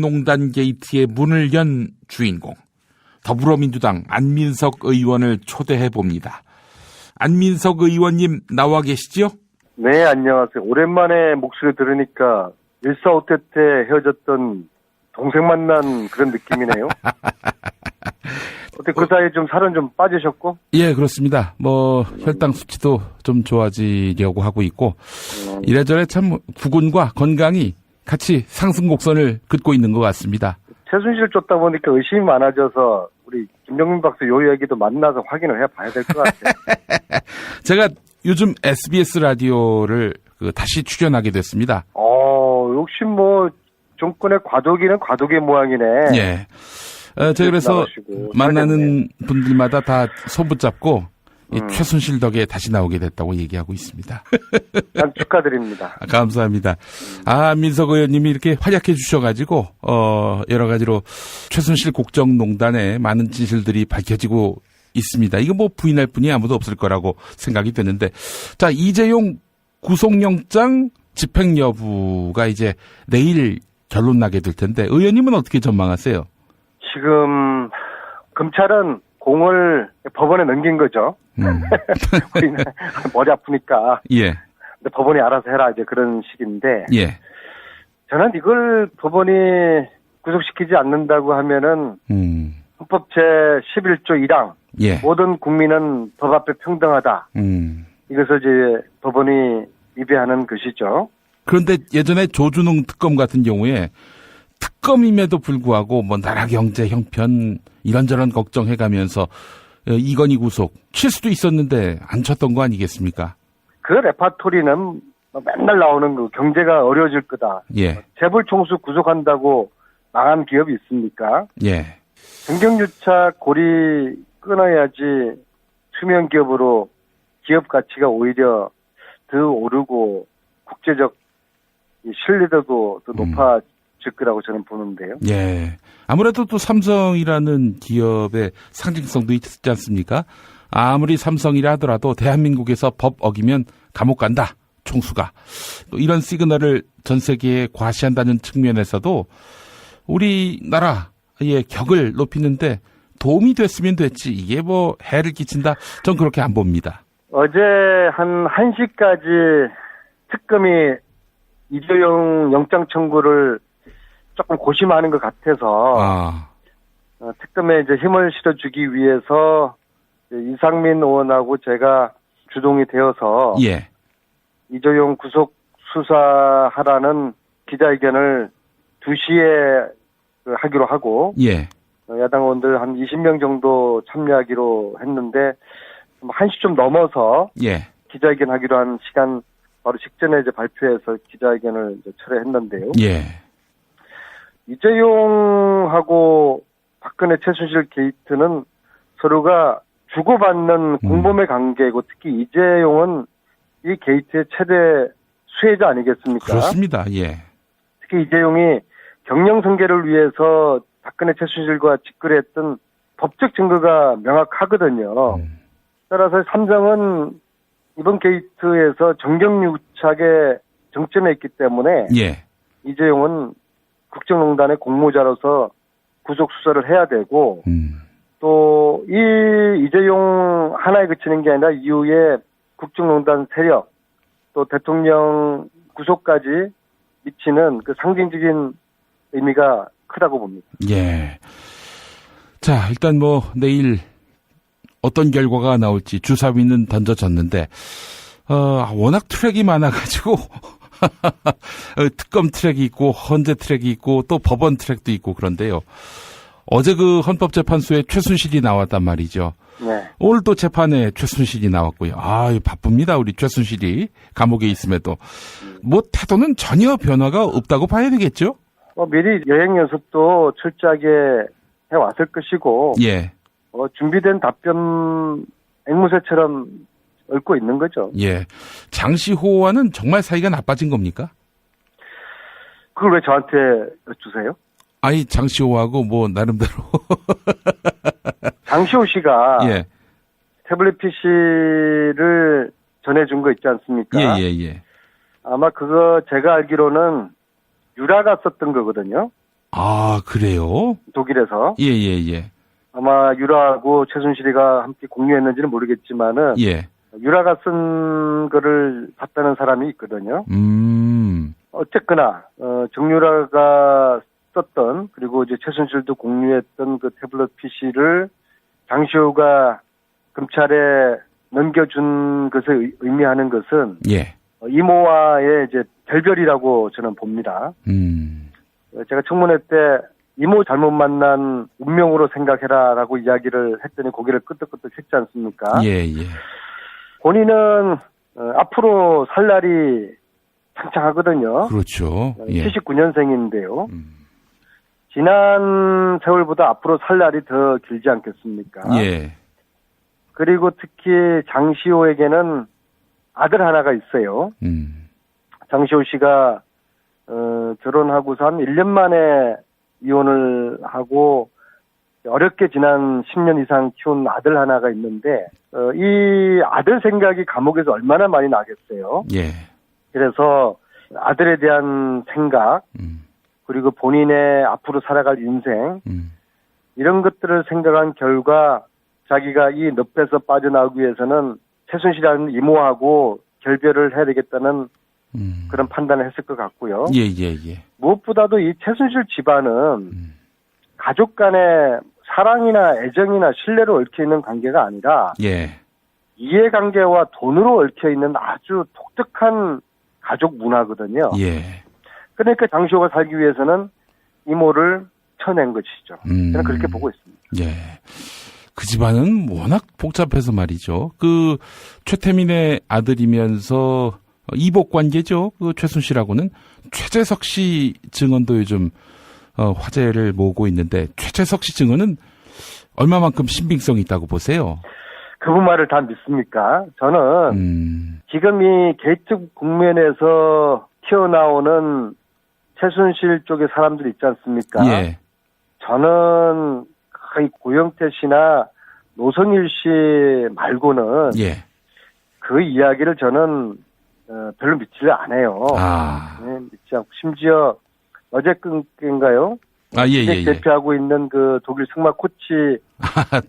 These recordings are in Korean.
농단 게이트의 문을 연 주인공, 더불어민주당 안민석 의원을 초대해 봅니다. 안민석 의원님 나와 계시죠? 네, 안녕하세요. 오랜만에 목소리 들으니까 145태 때 헤어졌던 동생 만난 그런 느낌이네요. 어때 그 사이에 좀 살은 좀 빠지셨고? 예, 그렇습니다. 혈당 수치도 좀 좋아지려고 하고 있고, 이래저래 참 구근과 건강이 같이 상승 곡선을 긋고 있는 것 같습니다. 최순실 쫓다 보니까 의심이 많아져서 우리 김정민 박사 요 얘기도 만나서 확인을 해봐야 될 것 같아요. 제가 요즘 SBS 라디오를 다시 출연하게 됐습니다. 역시 정권의 과도기는 과도기의 모양이네. 예. 제가 그래서 만나는 분들마다 다 손붙잡고 최순실 덕에 다시 나오게 됐다고 얘기하고 있습니다. 난 축하드립니다. 감사합니다. 민석 의원님이 이렇게 활약해 주셔가지고 여러 가지로 최순실 국정농단의 많은 진실들이 밝혀지고 있습니다. 이거 부인할 분이 아무도 없을 거라고 생각이 되는데, 자, 이재용 구속영장 집행 여부가 이제 내일 결론 나게 될 텐데, 의원님은 어떻게 전망하세요? 지금 검찰은 공을 법원에 넘긴 거죠. 우리는 머리 아프니까. 예. 근데 법원이 알아서 해라, 이제 그런 식인데. 예. 저는 이걸 법원이 구속시키지 않는다고 하면은 헌법 제11조 1항 예. 모든 국민은 법 앞에 평등하다. 이것을 이제 법원이 위배하는 것이죠. 그런데 예전에 조준웅 특검 같은 경우에 특검임에도 불구하고 나라 경제 형편 이런저런 걱정해가면서 이건희 구속 칠 수도 있었는데 안 쳤던 거 아니겠습니까? 그 레파토리는 맨날 나오는 거 경제가 어려워질 거다. 예. 재벌 총수 구속한다고 망한 기업이 있습니까? 예. 정경유착 고리 끊어야지 투명 기업으로 기업 가치가 오히려 더 오르고 국제적 신뢰도도 더 높아질 거라고 저는 보는데요. 예. 아무래도 또 삼성이라는 기업의 상징성도 있지 않습니까? 아무리 삼성이라 하더라도 대한민국에서 법 어기면 감옥 간다. 총수가. 또 이런 시그널을 전 세계에 과시한다는 측면에서도 우리나라의 격을 높이는데 도움이 됐으면 됐지 이게 해를 끼친다? 전 그렇게 안 봅니다. 어제 한 1시까지 특검이 이재용 영장 청구를 조금 고심하는 것 같아서 특검에 이제 힘을 실어주기 위해서 이상민 의원하고 제가 주동이 되어서 예. 이재용 구속 수사하라는 기자회견을 2시에 하기로 하고 예. 야당 의원들 한 20명 정도 참여하기로 했는데 1시 좀 넘어서 예. 기자회견 하기로 한 시간 바로 직전에 이제 발표해서 기자회견을 이제 철회했는데요. 예. 이재용하고 박근혜 최순실 게이트는 서로가 주고받는 공범의 관계이고 특히 이재용은 이 게이트의 최대 수혜자 아니겠습니까? 그렇습니다. 예. 특히 이재용이 경영승계를 위해서 박근혜 최순실과 직거래했던 법적 증거가 명확하거든요. 따라서 삼성은 이번 게이트에서 정경유착에 정점에 있기 때문에 예. 이재용은 국정농단의 공모자로서 구속 수사를 해야 되고 또 이 이재용 하나에 그치는 게 아니라 이후에 국정농단 세력 또 대통령 구속까지 미치는 그 상징적인 의미가 크다고 봅니다. 예. 자, 일단 내일 어떤 결과가 나올지 주사위는 던져졌는데 워낙 트랙이 많아가지고 특검 트랙이 있고 헌재 트랙이 있고 또 법원 트랙도 있고 그런데요. 어제 그 헌법재판소에 최순실이 나왔단 말이죠. 네. 오늘 또 재판에 최순실이 나왔고요. 바쁩니다. 우리 최순실이 감옥에 있음에도. 태도는 전혀 변화가 없다고 봐야 되겠죠? 미리 여행 연습도 철저하게 해왔을 것이고 예. 준비된 답변 앵무새처럼 읊고 있는 거죠. 예. 장시호와는 정말 사이가 나빠진 겁니까? 그걸 왜 저한테 여쭈세요? 장시호하고 나름대로. 장시호 씨가 예. 태블릿 PC를 전해준 거 있지 않습니까? 예. 아마 그거 제가 알기로는 유라가 썼던 거거든요. 아, 그래요? 독일에서. 예, 예, 예. 아마 유라하고 최순실이가 함께 공유했는지는 모르겠지만은 예. 유라가 쓴 거를 봤다는 사람이 있거든요. 어쨌거나 정유라가 썼던 그리고 이제 최순실도 공유했던 그 태블릿 PC를 장시호가 검찰에 넘겨준 것을 의미하는 것은 예. 이모와의 이제 결별이라고 저는 봅니다. 제가 청문회 때 이모 잘못 만난 운명으로 생각해라라고 이야기를 했더니 고개를 끄덕끄덕 했지 않습니까? 예, 예. 본인은 앞으로 살 날이 창창하거든요. 그렇죠. 예. 79년생인데요. 지난 세월보다 앞으로 살 날이 더 길지 않겠습니까? 예. 그리고 특히 장시호에게는 아들 하나가 있어요. 장시호 씨가 결혼하고서 한 1년 만에 이혼을 하고 어렵게 지난 10년 이상 키운 아들 하나가 있는데 이 아들 생각이 감옥에서 얼마나 많이 나겠어요. 예. 그래서 아들에 대한 생각 그리고 본인의 앞으로 살아갈 인생 이런 것들을 생각한 결과 자기가 이 늪에서 빠져나오기 위해서는 최순실이라는 이모하고 결별을 해야 되겠다는 그런 판단을 했을 것 같고요. 예, 예, 예. 무엇보다도 이 최순실 집안은 가족 간의 사랑이나 애정이나 신뢰로 얽혀있는 관계가 아니라 예. 이해관계와 돈으로 얽혀있는 아주 독특한 가족 문화거든요. 예. 그러니까 장시호가 살기 위해서는 이모를 쳐낸 것이죠. 저는 그렇게 보고 있습니다. 예. 그 집안은 워낙 복잡해서 말이죠. 그 최태민의 아들이면서 이복 관계죠. 그 최순실하고는 최재석 씨 증언도 요즘 화제를 모으고 있는데 최재석 씨 증언은 얼마만큼 신빙성이 있다고 보세요? 그분 말을 다 믿습니까? 저는 지금 이 게이트 국면에서 튀어나오는 최순실 쪽의 사람들 있지 않습니까? 예. 저는 거의 고영태 씨나 노성일 씨 말고는 예. 그 이야기를 저는 별로 믿지를 않아요. 아. 네, 믿지 않고 심지어 어제인가요? 아, 예, 예, 예. 대표하고 있는 그 독일 승마 코치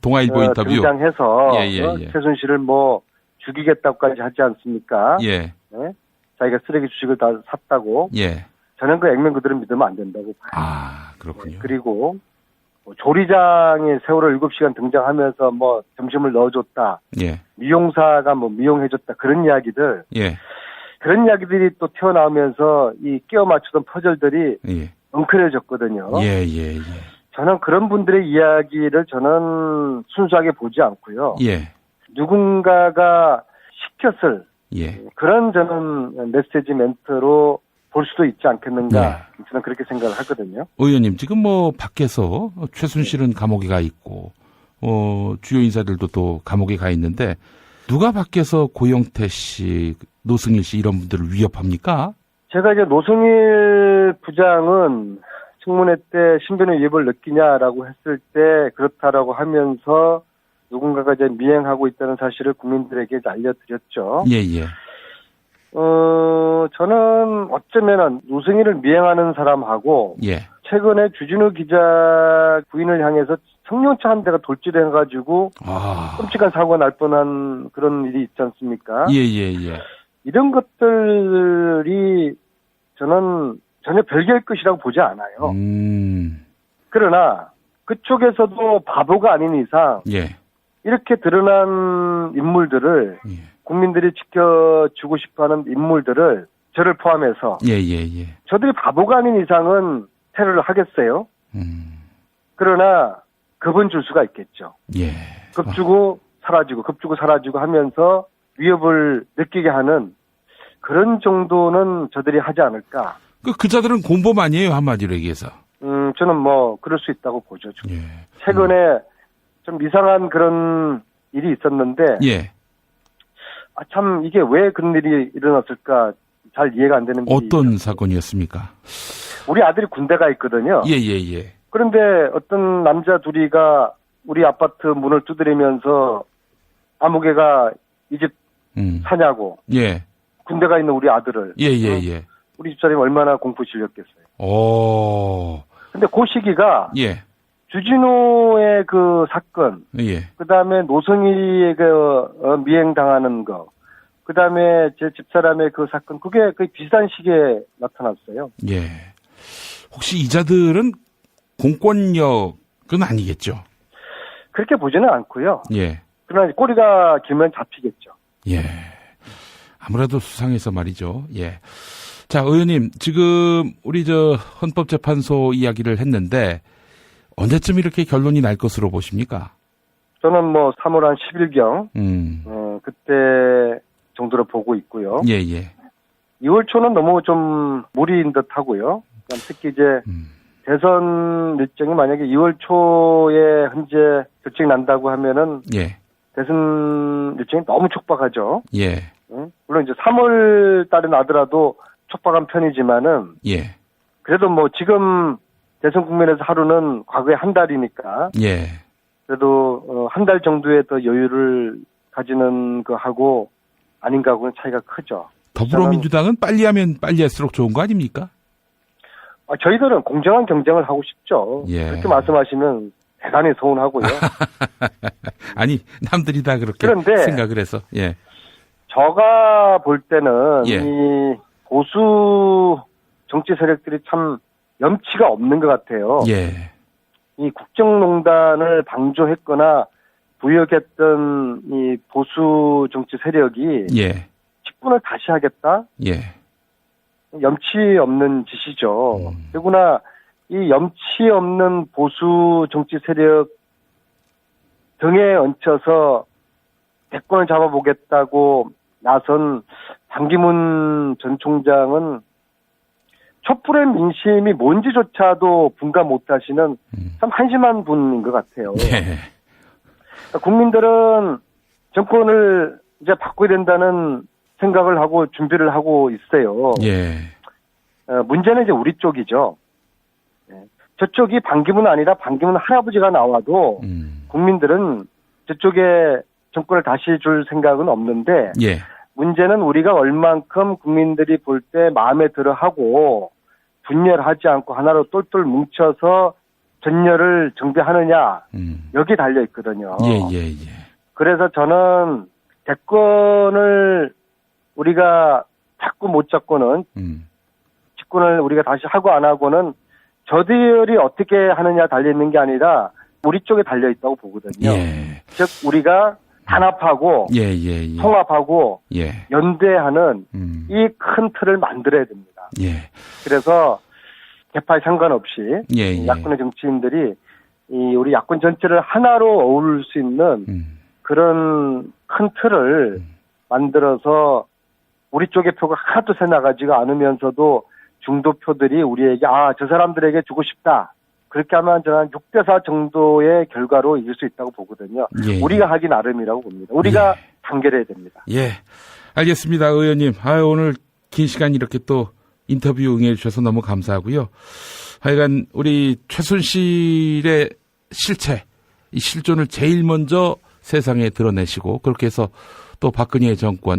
동아일보 인터뷰. 등장해서 예, 예, 예. 최순실을 뭐 죽이겠다고까지 하지 않습니까? 예. 네? 자기가 쓰레기 주식을 다 샀다고. 예. 저는 그 액면 그대로 믿으면 안 된다고 봐요. 아, 그렇군요. 네, 그리고 뭐 조리장에 세월호 7시간 등장하면서 뭐 점심을 넣어줬다. 예. 미용사가 뭐 미용해줬다. 그런 이야기들. 예. 그런 이야기들이 또 튀어나오면서 이 끼워 맞추던 퍼즐들이 예. 엉클해졌거든요. 예, 예, 예. 저는 그런 분들의 이야기를 저는 순수하게 보지 않고요. 예. 누군가가 시켰을 예. 그런 저는 메시지 멘트로 볼 수도 있지 않겠는가. 네. 저는 그렇게 생각을 하거든요. 의원님, 지금 뭐 밖에서 최순실은 감옥에 가 있고, 주요 인사들도 또 감옥에 가 있는데, 누가 밖에서 고영태 씨, 노승일 씨 이런 분들을 위협합니까? 제가 이제 노승일 부장은 청문회 때 신변의 위협을 느끼냐라고 했을 때 그렇다라고 하면서 누군가가 이제 미행하고 있다는 사실을 국민들에게 이제 알려드렸죠. 예, 예. 저는 어쩌면은 노승일을 미행하는 사람하고 예. 최근에 주진우 기자 부인을 향해서 승용차 한 대가 돌진해가지고 아. 끔찍한 사고가 날 뻔한 그런 일이 있지 않습니까? 예, 예, 예. 이런 것들이 저는 전혀 별개의 것이라고 보지 않아요. 그러나 그쪽에서도 바보가 아닌 이상 예. 이렇게 드러난 인물들을 예. 국민들이 지켜주고 싶어하는 인물들을 저를 포함해서 예, 예, 예. 저들이 바보가 아닌 이상은 테러를 하겠어요. 그러나 겁은 줄 수가 있겠죠. 예. 겁주고 사라지고 하면서 위협을 느끼게 하는 그런 정도는 저들이 하지 않을까. 그 자들은 공범 아니에요, 한마디로 얘기해서. 저는 뭐 그럴 수 있다고 보죠. 지금. 예. 최근에 좀 이상한 그런 일이 있었는데 예. 참 이게 왜 그런 일이 일어났을까 잘 이해가 안 되는 어떤 일이 사건이었습니까? 우리 아들이 군대가 있거든요. 예, 예, 예. 그런데 어떤 남자 둘이가 우리 아파트 문을 두드리면서 아무개가 이 집 사냐고 예. 군대가 있는 우리 아들을 예, 예, 예. 우리 집사람이 얼마나 공부 실렸겠어요. 오. 근데 그 시기가 예. 주진우의 그 사건, 예. 그다음에 노성일이 미행당하는 거, 그다음에 제 집사람의 그 사건, 그게 거의 비슷한 시기에 나타났어요. 예. 혹시 이자들은 공권력은 아니겠죠? 그렇게 보지는 않고요. 예. 그러나 꼬리가 길면 잡히겠죠. 예. 아무래도 수상해서 말이죠. 예. 자, 의원님, 지금 우리 헌법재판소 이야기를 했는데 언제쯤 이렇게 결론이 날 것으로 보십니까? 저는 뭐 3월 한 10일경, 그때 정도로 보고 있고요. 예, 예. 2월 초는 너무 좀 무리인 듯 하고요. 특히 이제 대선 일정이 만약에 2월 초에 현재 결정이 난다고 하면은 예. 대선 일정이 너무 촉박하죠. 예. 물론 이제 3월 달에 나더라도 촉박한 편이지만은 예. 그래도 뭐 지금 대선 국면에서 하루는 과거에 한 달이니까 예. 그래도 한 달 정도의 더 여유를 가지는 거하고 아닌가 하고는 차이가 크죠. 더불어민주당은 빨리 하면 빨리 할수록 좋은 거 아닙니까? 저희들은 공정한 경쟁을 하고 싶죠. 예. 그렇게 말씀하시면 대단히 서운하고요. 아니, 남들이 다 그렇게 그런데 생각을 해서. 예. 제가 볼 때는 예. 이 보수 정치 세력들이 참 염치가 없는 것 같아요. 예. 이 국정농단을 방조했거나 부역했던 이 보수 정치 세력이 예. 직분을 다시 하겠다? 예. 염치 없는 짓이죠. 더구나 이 염치 없는 보수 정치 세력 등에 얹혀서 대권을 잡아보겠다고 나선 반기문 전 총장은 촛불의 민심이 뭔지조차도 분간 못하시는 참 한심한 분인 것 같아요. 예. 국민들은 정권을 이제 바꿔야 된다는 생각을 하고 준비를 하고 있어요. 예. 문제는 이제 우리 쪽이죠. 저쪽이 반기문 아니라 반기문 할아버지가 나와도 국민들은 저쪽에 정권을 다시 줄 생각은 없는데 예. 문제는 우리가 얼만큼 국민들이 볼 때 마음에 들어하고 분열하지 않고 하나로 똘똘 뭉쳐서 전열을 정비하느냐 여기 달려 있거든요. 예, 예, 예. 그래서 저는 대권을 우리가 자꾸 못 잡고는 집권을 우리가 다시 하고 안 하고는 저들이 어떻게 하느냐 달려 있는 게 아니라 우리 쪽에 달려 있다고 보거든요. 예. 즉 우리가 단합하고 예, 예, 예. 통합하고 예. 연대하는 이 큰 틀을 만들어야 됩니다. 예. 그래서 개파에 상관없이 예, 예. 야권의 정치인들이 이 우리 야권 전체를 하나로 어울릴 수 있는 그런 큰 틀을 만들어서 우리 쪽의 표가 하나도 새 나가지가 않으면서도 중도 표들이 우리에게 저 사람들에게 주고 싶다. 그렇게 하면 저는 6대4 정도의 결과로 이길 수 있다고 보거든요. 예, 예. 우리가 하기 나름이라고 봅니다. 우리가 예. 단결해야 됩니다. 예. 알겠습니다, 의원님. 오늘 긴 시간 이렇게 또 인터뷰 응해 주셔서 너무 감사하고요. 하여간 우리 최순실의 실체, 이 실존을 제일 먼저 세상에 드러내시고 그렇게 해서 또 박근혜 정권